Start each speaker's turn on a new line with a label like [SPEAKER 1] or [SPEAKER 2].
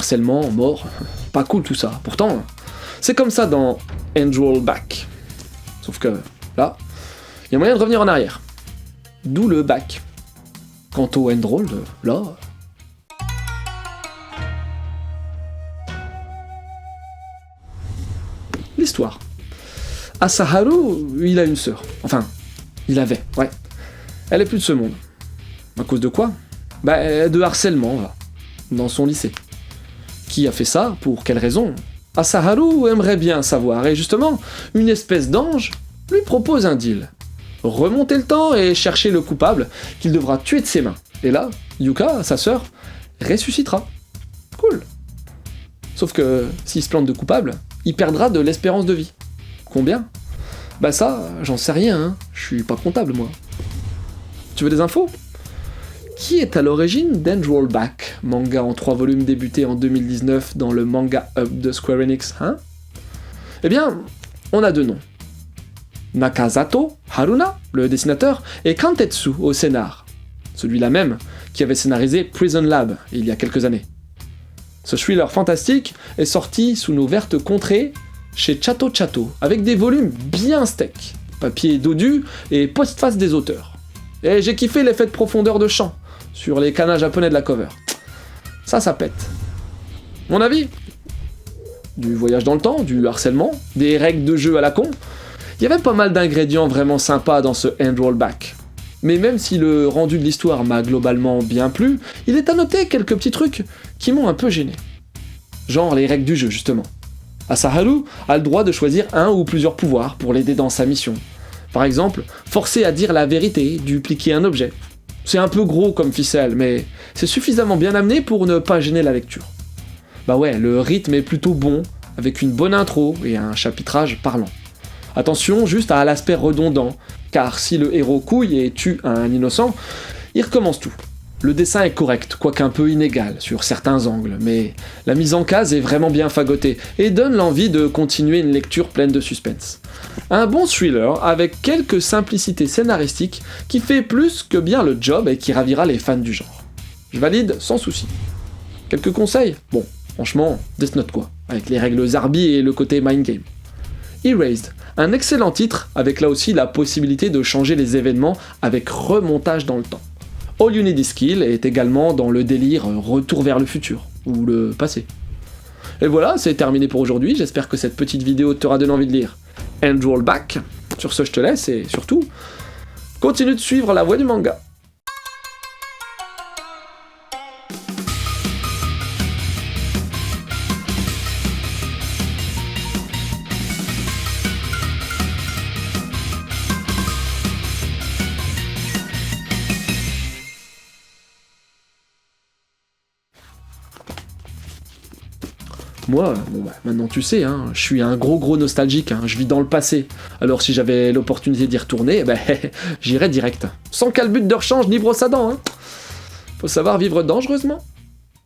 [SPEAKER 1] harcèlement, mort, pas cool tout ça. Pourtant, c'est comme ça dans Androll Back. Sauf que, là, il y a moyen de revenir en arrière. D'où le back. Quant au Androll, là... L'histoire. Asaharu, il a une sœur. Enfin, il avait, ouais. Elle est plus de ce monde. À cause de quoi ? De harcèlement, là, dans son lycée. Qui a fait ça ? Pour quelle raison ? Asaharu aimerait bien savoir, et justement, une espèce d'ange lui propose un deal. Remonter le temps et chercher le coupable qu'il devra tuer de ses mains. Et là, Yuka, sa sœur, ressuscitera. Cool. Sauf que, s'il se plante de coupable, il perdra de l'espérance de vie. Combien ? Ça, j'en sais rien, hein. Je suis pas comptable, moi. Tu veux des infos ? Qui est à l'origine d'Androll Back, manga en 3 volumes débuté en 2019 dans le Manga Hub de Square Enix, hein ? Eh bien, on a 2 noms. Nakazato Haruna, le dessinateur, et Kantetsu au scénar. Celui-là même qui avait scénarisé Prison Lab il y a quelques années. Ce thriller fantastique est sorti sous nos vertes contrées chez Chato Chato, avec des volumes bien steak, papier dodu et postface des auteurs. Et j'ai kiffé l'effet de profondeur de champ sur les kanas japonais de la cover. Ça pète. Mon avis ? Du voyage dans le temps, du harcèlement, des règles de jeu à la con. Il y avait pas mal d'ingrédients vraiment sympas dans ce Androll Back. Mais même si le rendu de l'histoire m'a globalement bien plu, il est à noter quelques petits trucs qui m'ont un peu gêné. Genre les règles du jeu, justement. Asaharu a le droit de choisir un ou plusieurs pouvoirs pour l'aider dans sa mission. Par exemple, forcer à dire la vérité, dupliquer un objet. C'est un peu gros comme ficelle, mais c'est suffisamment bien amené pour ne pas gêner la lecture. Le rythme est plutôt bon, avec une bonne intro et un chapitrage parlant. Attention juste à l'aspect redondant, car si le héros couille et tue un innocent, il recommence tout. Le dessin est correct, quoique un peu inégal sur certains angles, mais la mise en case est vraiment bien fagotée et donne l'envie de continuer une lecture pleine de suspense. Un bon thriller avec quelques simplicités scénaristiques qui fait plus que bien le job et qui ravira les fans du genre. Je valide sans souci. Quelques conseils ? Bon, franchement, Death Note quoi, avec les règles Zarbi et le côté mind game. Erased, un excellent titre avec là aussi la possibilité de changer les événements avec remontage dans le temps. All You Need Is Kill est également dans le délire retour vers le futur, ou le passé. Et voilà, c'est terminé pour aujourd'hui, j'espère que cette petite vidéo t'aura donné envie de lire Androll Back. Sur ce, je te laisse et surtout, continue de suivre la voie du manga. Moi, maintenant tu sais, hein, je suis un gros nostalgique, hein, je vis dans le passé. Alors si j'avais l'opportunité d'y retourner, j'irais direct. Sans calbut de rechange ni brosse à dents, hein. Faut savoir vivre dangereusement.